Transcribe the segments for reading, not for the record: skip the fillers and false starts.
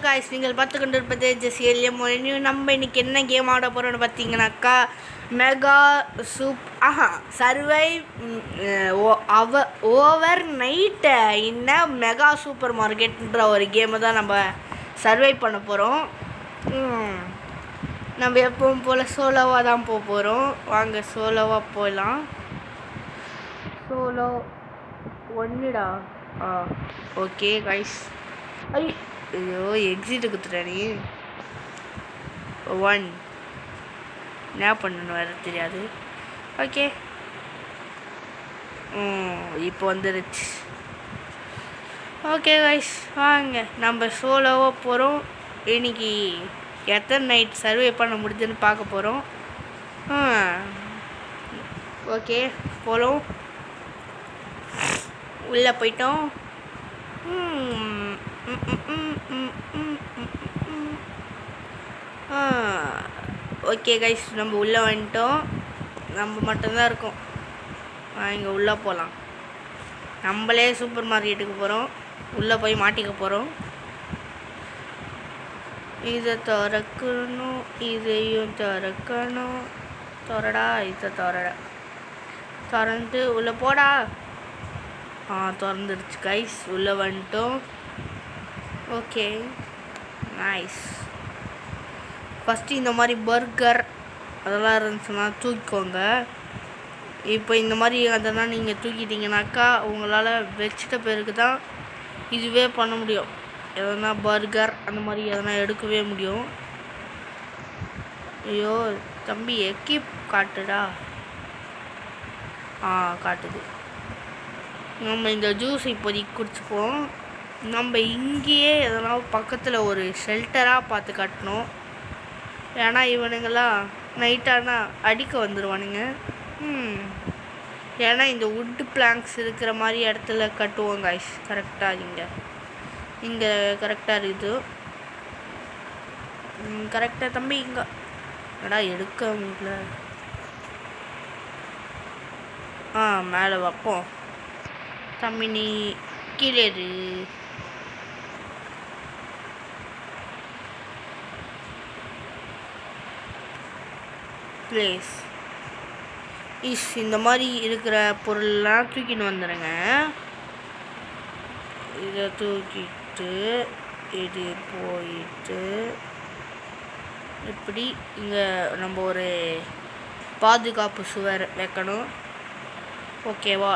Guys நீங்கள் பார்த்து கொண்டு இருப்பது ஜெசிஎல்எம் நம்ம இன்னைக்கு என்ன கேம் ஆட போகிறோம்னு பார்த்தீங்கன்னாக்கா மெகா சர்வை ஓவர் நைட் இன்ன மெகா சூப்பர் மார்க்கெட்ன்ற ஒரு கேமை தான் நம்ம சர்வை பண்ண போகிறோம். நம்ம எப்பவும் போல் சோலோவாக தான் போக போகிறோம். வாங்க சோலோவாக போகலாம். சோலோ ஒன்றுடா. Okay guys. ஐயோ எக்ஸிட்டு குத்துட்டேன். நீ 1 என்ன பண்ணணும் வேறு தெரியாது. ஓகே இப்போ வந்துருச்சு. ஓகே கைஸ் வாங்க நம்ம சோலோவாக போகிறோம். இன்னைக்கு எத்தனை நைட் சர்வே பண்ண முடியுதுன்னு பார்க்க போகிறோம். ஓகே போகிறோம். உள்ளே போயிட்டோம். ஓகே கைஸ் நம்ம உள்ளே வந்துட்டோம். நம்ம மட்டும்தான் இருக்கோம். இங்கே உள்ளே போகலாம். நம்மளே சூப்பர் மார்க்கெட்டுக்கு போகிறோம். உள்ளே போய் மாட்டிக்க போகிறோம். இதை திறக்கணும், இதையும் திறக்கணும். திறடா, இதை திறந்து உள்ளே போடா. திறந்துருச்சு கைஸ். உள்ளே வந்துட்டோம். Okay nice. ஃபஸ்ட்டு இந்த மாதிரி பர்கர் அதெல்லாம் இருந்துச்சுன்னா தூக்கிக்கோங்க. இப்போ இந்த மாதிரி அதெல்லாம் நீங்கள் தூக்கிட்டிங்கனாக்கா உங்களால் வச்சிட்ட பேருக்கு தான் இதுவே பண்ண முடியும். எதனா பர்கர் அந்த மாதிரி எதனா எடுக்கவே முடியும். ஐயோ தம்பி எக்கிப் காட்டுடா. காட்டுது. நம்ம இந்த ஜூஸ் இப்போதைக்கு குடிச்சுப்போம். நம்ம இங்கேயே எதனா பக்கத்தில் ஒரு ஷெல்டராக பார்த்து கட்டணும். ஏன்னா இவனுங்கெல்லாம் நைட்டானா அடிக்க வந்துடுவானுங்க. ஏன்னா இந்த வுட்டு பிளாங்க்ஸ் இருக்கிற மாதிரி இடத்துல கட்டுவோம் கைஸ். கரெக்டாக இங்கே கரெக்டாக இருக்குது. கரெக்டாக தம்பி இங்கே எடா எடுக்க முடியல. மேலே வைப்போம். தம்பி நீ கீழே பிளேஸ் இந்த மாதிரி இருக்கிற பொருள்லாம் தூக்கின்னு வந்துடுங்க. இதை தூக்கிட்டு இது போயிட்டு இப்படி இங்கே நம்ம ஒரு பாதுகாப்பு சுவர் வைக்கணும். ஓகேவா?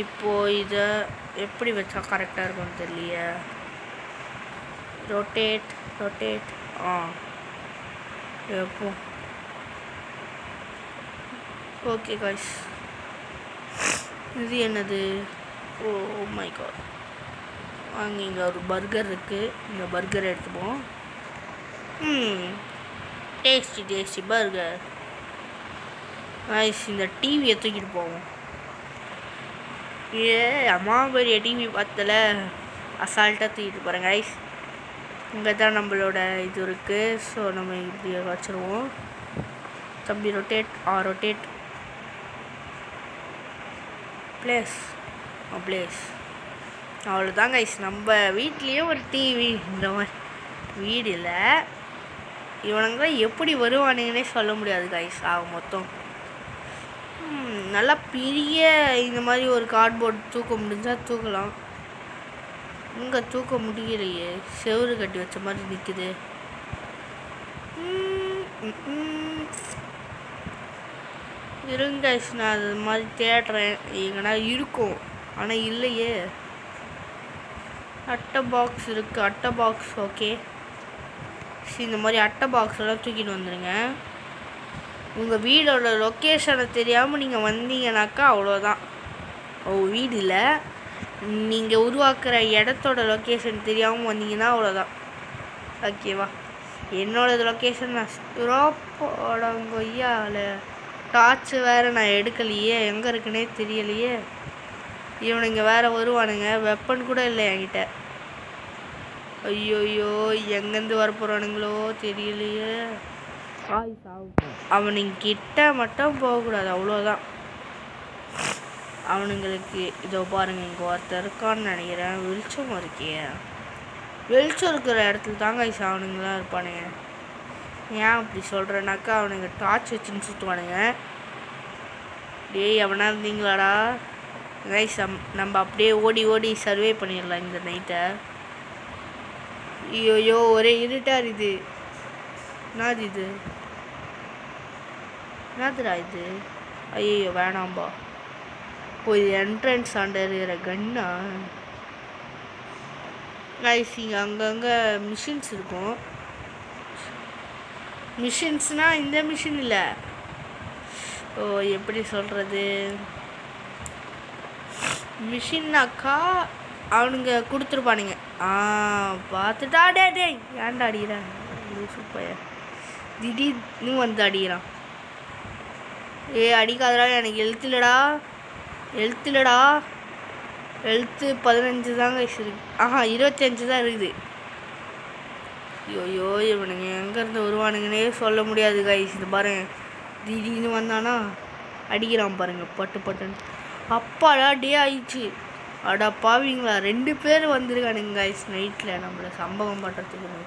இப்போது இதை எப்படி வச்சா கரெக்டாக இருக்கும்னு தெரியலையே. ரொட்டேட் எப்போ ஓகே காய்ஸ். இது என்னது? Oh my God. வாங்க இங்கே ஒரு பர்கர் இருக்குது. இந்த பர்கர் எடுத்துப்போம். Tasty burger guys. இந்த டிவியை தூக்கிட்டு போவோம். அம்மா பெரிய டிவி பார்த்தல அசால்ட்டாக தூக்கிட்டு போகிறேன் காய்ஸ். இங்கே தான் நம்மளோட இது இருக்குது. ஸோ நம்ம இப்படி வச்சுருவோம். தம்பி ரொட்டேட் பிளேஸ் அவ்வளோதான் கைஸ். நம்ம வீட்லேயே ஒரு டிவி இந்த மாதிரி வீடு இல்லை. இவனுங்களாம் எப்படி வருவானுங்கன்னே சொல்ல முடியாது கைஸ். மொத்தம் நல்லா பெரிய இந்த மாதிரி ஒரு கார்ட்போர்ட் தூக்க முடிஞ்சால் தூக்கலாம். இங்கே தூக்க முடியலையே. செவுறு கட்டி வச்ச மாதிரி நிற்குது. இருங்க நான் அது மாதிரி தேடுறேன். எங்கன்னா இருக்கும் ஆனால் இல்லையே. அட்டை பாக்ஸ் இருக்குது. அட்டை பாக்ஸ் ஓகே. இந்த மாதிரி அட்டை பாக்ஸ்லாம் தூக்கிட்டு வந்துடுங்க. உங்கள் வீடோட லொக்கேஷனை தெரியாமல் நீங்கள் வந்தீங்கன்னாக்கா அவ்வளோதான். வீடு இல்லை, நீங்கள் உருவாக்குற இடத்தோட லொக்கேஷன் தெரியாமல் வந்தீங்கன்னா அவ்வளோதான். ஓகேவா? என்னோடய லொக்கேஷன் நான் ரோப்போடங்கொய்யாவில் டார்ச் வேறு நான் எடுக்கலையே. எங்கே இருக்குன்னே தெரியலையே. இவனுங்க வேறு வருவானுங்க. வெப்பன் கூட இல்லை என்கிட்ட. ஐயோயோ எங்கேருந்து வரப்போகிறானுங்களோ தெரியலையே. அவனுங்கிட்ட மட்டும் போகக்கூடாது, அவ்வளோதான். அவனுங்களுக்கு இதோ பாருங்க, இங்கே ஒருத்தர் இருக்கான்னு நினைக்கிறேன். வெளிச்சமாக இருக்கியே. வெளிச்சம் இருக்கிற இடத்துல தாங்க கைஸ் அவனுங்களாம் இருப்பானுங்க. ஏன் அப்படி சொல்கிறேன்னாக்கா அவனுங்க டார்ச் வச்சுன்னு சுற்றுவானுங்க. டேய் எவனா இருந்தீங்களாடா கைஸ்? நம்ம அப்படியே ஓடி ஓடி சர்வே பண்ணிடலாம் இந்த நைட்டை. ஐயோயோ ஒரே இருட்டாக இருக்குது. என்னது இது? என்னதுடா இது? ஐயோ வேணாம்பா. ஒரு என்ட்ரன்ஸ் ஆண்ட இருக்கிற கன்னா கைஸ். இங்கே அங்கங்கே மிஷின்ஸ் இருக்கும். மிஷின்ஸ்னால் இந்த மிஷின் இல்லை. ஓ எப்படி சொல்கிறது, மிஷின்னாக்கா அவனுங்க கொடுத்துருப்பானுங்க. பார்த்துட்டா டே ஏன்டா அடிக்கிறான் சூப்பர். திடீர்னு வந்து அடிக்கிறான். அடிக்காதடா, எனக்கு எழுத்துலடா எழுத்து 15 தாங்க இருக்கு. 25 தான் இருக்குது. ஐயோ இவனுங்க எங்கேருந்து வருவானுங்கன்னே சொல்ல முடியாது கைஸ். இது பாருங்க, திடீர்னு வந்தானா அடிக்கிறான் பாருங்க பட்டு பட்டுன்னு. அப்பாடா டே ஆயிடுச்சு. அடா பாவீங்களா, 2 பேர் வந்திருக்கானுங்க கைஸ் நைட்டில் நம்மளை சம்பவம் பண்ணுறதுக்கு.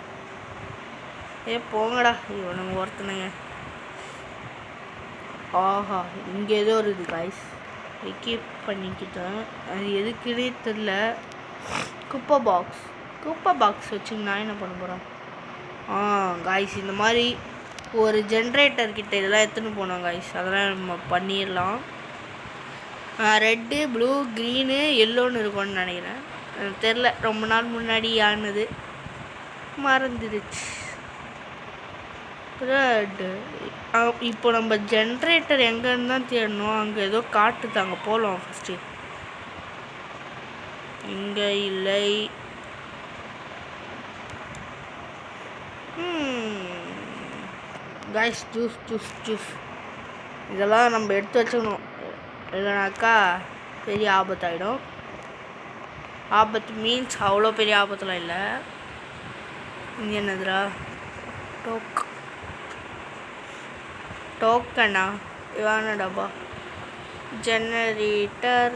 போங்கடா இவனுங்க ஒருத்தனுங்க. ஆஹா இங்கே ஏதோ இருக்குது கைஸ். எக்கீப் பண்ணிக்கிட்டேன். அது எதுக்குன்னே தெரில. குப்பை பாக்ஸ் வச்சு நான் என்ன பண்ண போகிறேன்? கைஸ் இந்த மாதிரி ஒரு ஜென்ரேட்டர்கிட்ட இதெல்லாம் எடுத்துன்னு போனோம் கைஸ். அதெல்லாம் நம்ம பண்ணிடலாம். ரெட்டு ப்ளூ க்ரீனு எல்லோன்னு இருக்கும்னு நினைக்கிறேன். தெரில, ரொம்ப நாள் முன்னாடி ஆனது மறந்துடுச்சு. ரெட்டு. இப்போ நம்ம ஜென்ரேட்டர் எங்கேருந்து தான் தேடணும். அங்கே ஏதோ காட்டுதாங்க, போகலாம் ஃபஸ்ட்டு. இங்கே இல்லை. கைஸ் ஜூஸ் இதெல்லாம் நம்ம எடுத்து வச்சுக்கணும், இல்லைனாக்கா பெரிய ஆபத்தாயிடும். ஆபத்து மீன்ஸ் அவ்வளோ பெரிய ஆபத்துலாம் இல்லை. இங்கே என்னதுரா? டோக்கனா வேணாடாப்பா. ஜெனரேட்டர்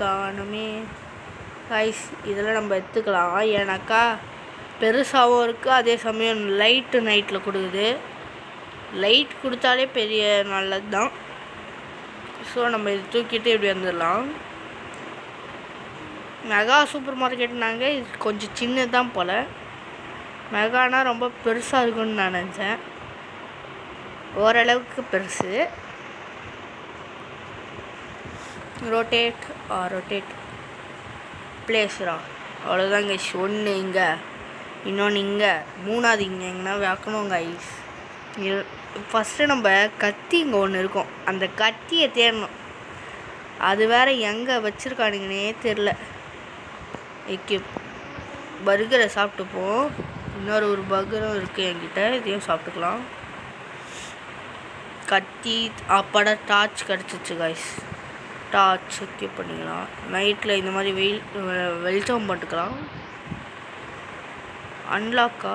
காணுமே கைஸ். இதெல்லாம் நம்ம எடுத்துக்கலாம். ஏன்னாக்கா பெருசாகவும் இருக்குது, அதே சமயம் லைட்டு நைட்டில் கொடுக்குது. லைட் கொடுத்தாலே பெரிய நல்லது தான். ஸோ நம்ம இது தூக்கிட்டு இப்படி வந்துடலாம். மெகா சூப்பர் மார்க்கெட்னாங்க, இது கொஞ்சம் சின்னதான் போல். மெகானா ரொம்ப பெருசாக இருக்குன்னு நான் நினச்சேன். ஓரளவுக்கு பெருசு. ரொட்டேட் பிளேஸ்ரா. அவ்வளோதாங்க. ஒன்று இங்கே, இன்னொன்று இங்கே, 3ஆவது இங்கே எங்கன்னா வைக்கணும் கைஸ். ஃபஸ்ட்டு நம்ம கத்தி இங்கே ஒன்று இருக்கும், அந்த கத்தியை தேடணும். அது வேறு எங்கே வச்சுருக்கானுங்கன்னே தெரில. பர்கரை சாப்பிட்டுப்போம். இன்னொரு பர்கரும் இருக்குது என்கிட்ட, இதையும் சாப்பிட்டுக்கலாம். கத்தி அப்பாடா டார்ச் கிடச்சிச்சு கைஸ். டார்ச் எக்யூப் பண்ணிக்கலாம். நைட்டில் இந்த மாதிரி வெளிச்சம் போட்டுக்கலாம். அன்லாக்கா?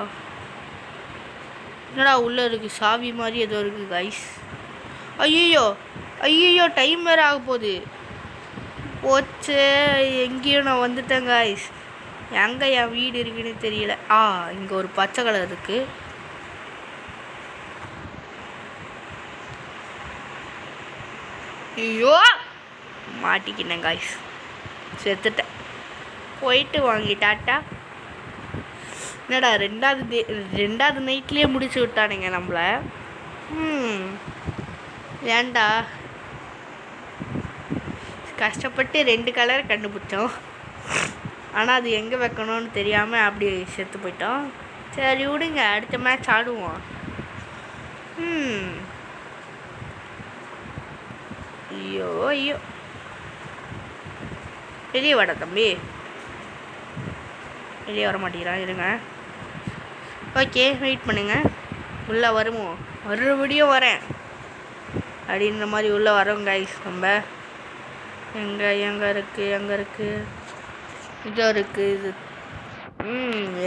என்னடா உள்ளே இருக்குது? சாவி மாதிரி ஏதோ இருக்குது கைஸ். ஐயோ டைம் வேறு ஆக போகுது. போச்சு, எங்கேயும் நான் வந்துட்டேன் கைஸ். எங்கே என் வீடு இருக்குன்னு தெரியல. இங்கே ஒரு பச்சை கலர் இருக்குது. ஐயோ மாட்டிக்கினேன் கைஸ், செத்துட்டேன். போயிட்டு வாங்கி டாட்டா. என்னடா ரெண்டாவது நைட்லேயே முடிச்சு விட்டானுங்க நம்மளை. ஏன்டா கஷ்டப்பட்டு 2 கலர் கண்டுபிடிச்சோம், ஆனால் அது எங்கே வைக்கணும்னு தெரியாமல் அப்படி செத்து போயிட்டோம். சரி விடுங்க, அடுத்த மேட்ச் ஆடுவோம். ஐயோ வெளியே வாடா தம்பி. வெளியே வர மாட்டேங்கிறான், இருங்க. ஓகே வெயிட் பண்ணுங்க. உள்ளே வருவோம், மறுபடியும் வரேன் அப்படின்ற மாதிரி உள்ளே வரோம் கைஸ். நம்ம எங்கே இருக்குது? இதோ இருக்குது இது.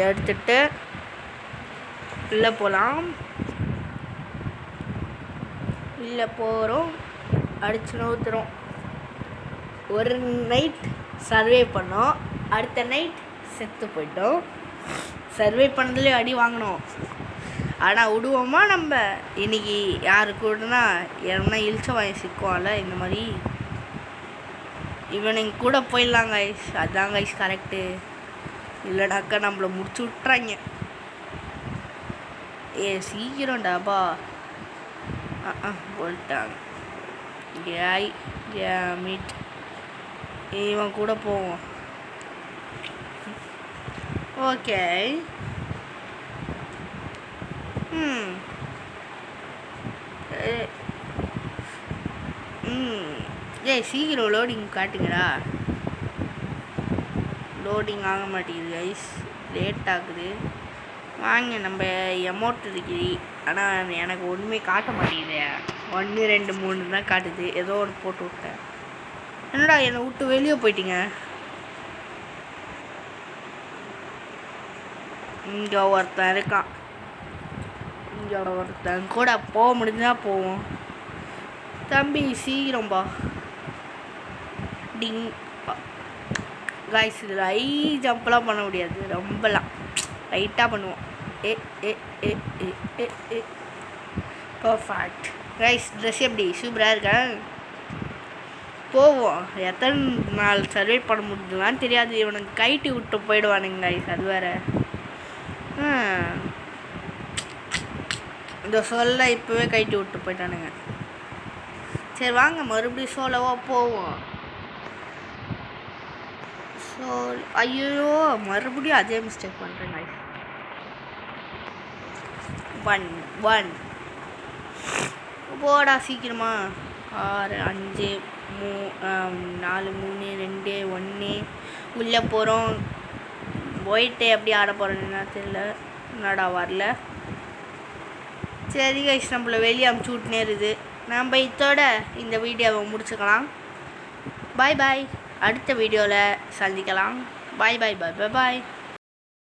எடுத்துட்டு உள்ளே போகலாம். உள்ளே போகிறோம், அடிச்சு நவுத்துறோம். ஒரு நைட் சர்வே பண்ணோம், அடுத்த நைட் செத்து போயிட்டோம். சர்வே பண்ணதுலேயே அடி வாங்கினோம். ஆனால் விடுவோமா நம்ம? இன்றைக்கி யாரு கூடனா எவனா இழிச்ச வாங்கி சிக்குவான்ல, இந்த மாதிரி இவனுங்க கூட போயிடலாம் கைஸ். அதுதான் கைஸ் கரெக்டு. இல்லைடாக்கா நம்மளை முடிச்சு விட்றாங்க. சீக்கிரம் டாபா போட்டாங்க. மீட் இவன் கூட போவோம். ஓகே. சீக்கிரம் லோடிங் காட்டுங்கடா. லோடிங் ஆக மாட்டேங்குது கைஸ், லேட் ஆகுது. வாங்க நம்ம எமௌண்ட் இருக்குது, ஆனால் எனக்கு ஒன்றுமே காட்ட மாட்டேங்குது. 1 2 3 தான் காட்டுது. ஏதோ ஒன்று போட்டு விட்டேன். என்னடா என்னை விட்டு வெளியே போயிட்டீங்க? இங்கே ஒருத்தன் இருக்கான். இங்கே ஒருத்தன் கூட போக முடிஞ்சா போவோம். தம்பி சீக்கிரம்பா. டிங் கைஸ், இதில் ஜம்ப்லாம் பண்ண முடியாது, ரொம்பலாம் லைட்டாக பண்ணுவோம். Perfect guys. ட்ரெஸ் எப்படி சூப்பராக இருக்கா? போவோம். எத்தனை நாள் சர்வே பண்ண முடியுதுலான்னு தெரியாது. இவனுக்கு கைட்டி விட்டு போயிடுவானுங்க கைஸ், அது வேறு. இந்த சொல்ல இப்போவே கைட்டி விட்டு போயிட்டானுங்க. சரி வாங்க மறுபடியும் சோலவா போவோம். ஐயோ மறுபடியும் அதே மிஸ்டேக் பண்ணுறேன் கைஸ். 1 போடா சீக்கிரமா. 6 5 4 3 2 1 உள்ளே போகிறோம். போயிட்டு எப்படி ஆட போகிறேன்னு தெரியல. என்னடா வரல. சரி கைஸ், நம்மளை வெளியே அமுச்சு விட்டுனே இருக்குது. நம்ம இதோட இந்த வீடியோவை முடிச்சுக்கலாம். பாய் பாய். அடுத்த வீடியோவில் சந்திக்கலாம். பாய் பாய் பாய் பாய் பாய்.